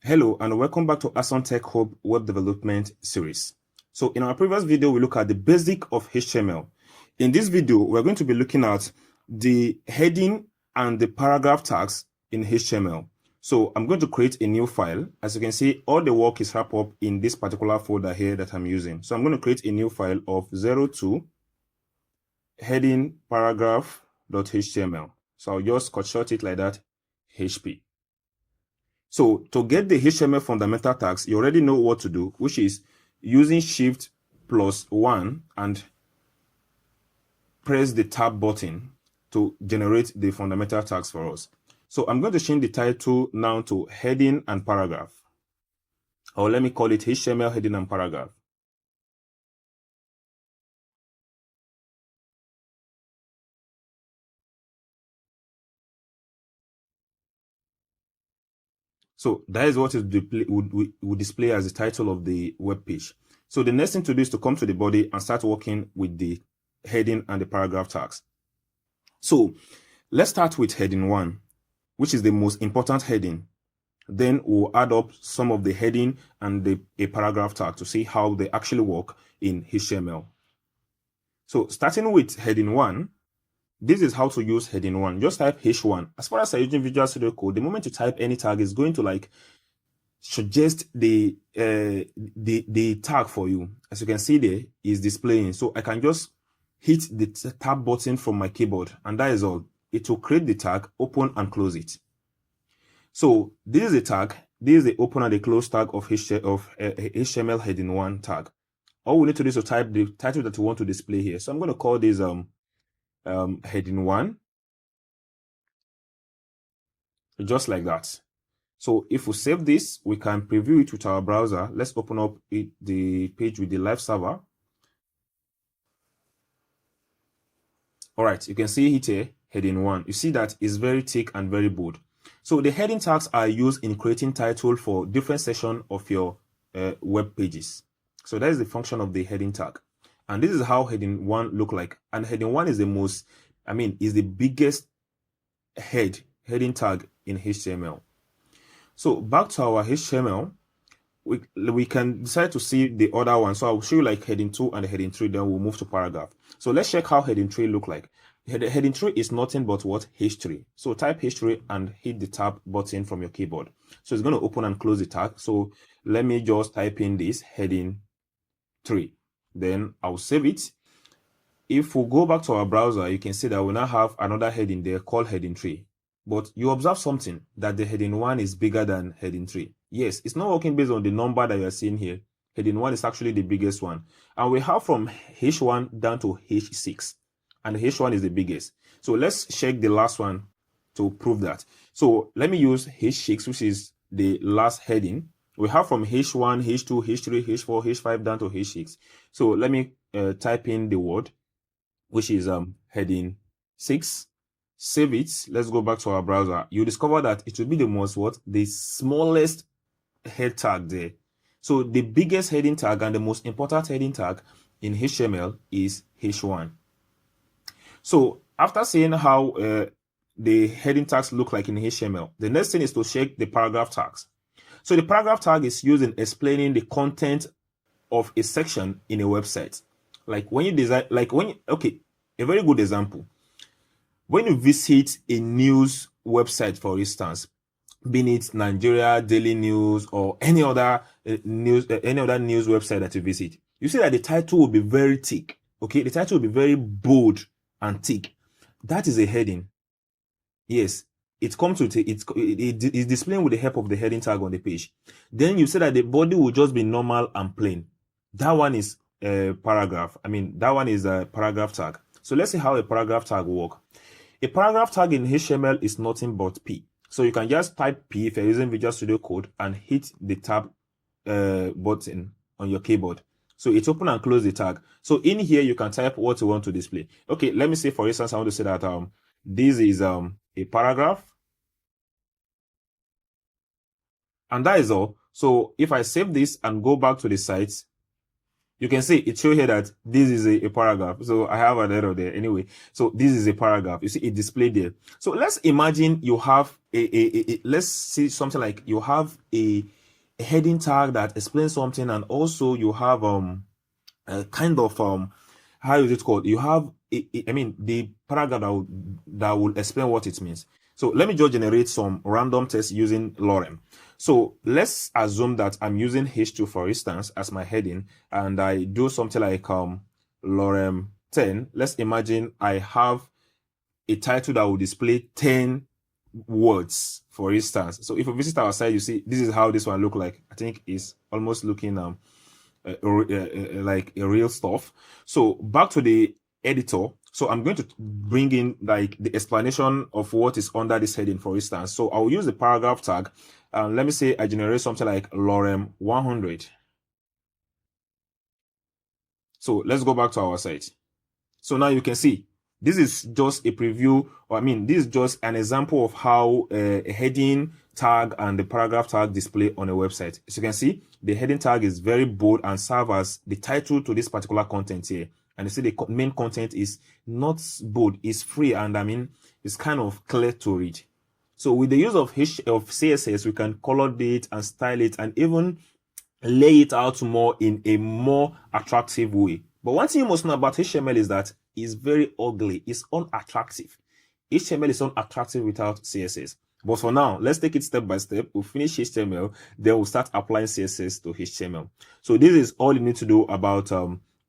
Hello and welcome back to Asson Tech Hub Web Development Series. So in our previous video, we look at the basic of HTML. In this video, we're going to be looking at the heading and the paragraph tags in HTML. So I'm going to create a new file. As you can see, all the work is wrapped up in this particular folder here that I'm using. So I'm going to create a new file of 02 heading paragraph.html. So I'll just cut short it like that, HP. So to get the HTML fundamental tags, you already know what to do, which is using Shift+1 and press the tab button to generate the fundamental tags for us. So I'm going to change the title now to heading and paragraph, or let me call it HTML heading and paragraph. So that is what would display as the title of the web page. So the next thing to do is to come to the body and start working with the heading and the paragraph tags. So let's start with heading 1, which is the most important heading. Then we'll add up some of the heading and a paragraph tag to see how they actually work in HTML. So starting with heading 1, this is how to use heading 1. Just type H1. As far as I'm using Visual Studio Code, the moment you type any tag, it's going to suggest the tag for you. As you can see there, is displaying. So I can just hit the tab button from my keyboard, and that is all. It will create the tag, open and close it. So this is the tag. This is the open and the close tag of HTML heading 1 tag. All we need to do is to type the title that we want to display here. So I'm going to call this heading 1, just like that. So if we save this, we can preview it with our browser. Let's open up the page with the live server. All right, you can see it here, heading 1. You see that it's very thick and very bold. So the heading tags are used in creating title for different sections of your web pages. So that is the function of the heading tag. And this is how heading 1 look like. And heading 1 is is the biggest heading tag in HTML. So back to our HTML, we can decide to see the other one. So I'll show you like heading 2 and heading 3, then we'll move to paragraph. So let's check how heading 3 look like. Heading 3 is nothing but what? H3. So type H3 and hit the tab button from your keyboard. So it's going to open and close the tag. So let me just type in this heading 3. Then I'll save it. If we go back to our browser, you can see that we now have another heading there called heading 3. But you observe something, that the heading 1 is bigger than heading 3. Yes, it's not working based on the number that you are seeing here. Heading 1 is actually the biggest one. And we have from H1 down to H6. And H1 is the biggest. So let's check the last one to prove that. So let me use H6, which is the last heading. We have from H1, H2, H3, H4, H5 down to H6. So let me type in the word, which is heading 6. Save it. Let's go back to our browser. You discover that it will be the smallest head tag there. So the biggest heading tag and the most important heading tag in HTML is H1. So after seeing how the heading tags look like in HTML, the next thing is to check the paragraph tags. So the paragraph tag is used in explaining the content of a section in a website. Like when you design, a very good example. When you visit a news website, for instance, be it Nigeria Daily News or any other news website that you visit, you see that the title will be very thick. Okay, the title will be very bold and thick. That is a heading. Yes, it comes with it's displaying with the help of the heading tag on the page. Then you say that the body will just be normal and plain. That one is a paragraph. That one is a paragraph tag. So let's see how a paragraph tag will work. A paragraph tag in HTML is nothing but P. So you can just type P if you're using Visual Studio Code and hit the tab button on your keyboard. So it's open and close the tag. So in here, you can type what you want to display. Okay, let me say, for instance, I want to say that this is a paragraph. And that is all. So if I save this and go back to the site, You can see it show here that this is a paragraph. So I have an error there anyway. So this is a paragraph. You see it displayed there. So let's imagine you have let's see something like you have a heading tag that explains something, and also you have a kind of how is it called? You have I mean the paragraph that will explain what it means. So let me just generate some random text using lorem. So let's assume that I'm using H2, for instance, as my heading, and I do something like lorem 10. Let's imagine I have a title that will display 10 words, for instance. So if you visit our site, you see this is how this one look like. I think it's almost looking like a real stuff. So back to the editor. So I'm going to bring in like the explanation of what is under this heading, for instance. So I'll use the paragraph tag. Let me say I generate something like lorem 100. So let's go back to our site. So now you can see this is just a preview, or I mean, this is just an example of how a heading tag and the paragraph tag display on a website. As you can see, the heading tag is very bold and serves as the title to this particular content here. And you see the main content is not bold, it's free, and I mean, it's kind of clear to read. So with the use of CSS, we can color it and style it and even lay it out more in a more attractive way. But one thing you must know about HTML is that it's very ugly. It's unattractive. HTML is unattractive without CSS. But for now, let's take it step by step. We'll finish HTML, then we'll start applying CSS to HTML. So this is all you need to do about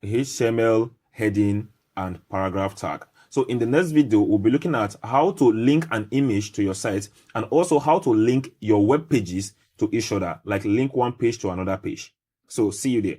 HTML, heading, and paragraph tag. So in the next video, we'll be looking at how to link an image to your site, and also how to link your web pages to each other, like link one page to another page. So see you there.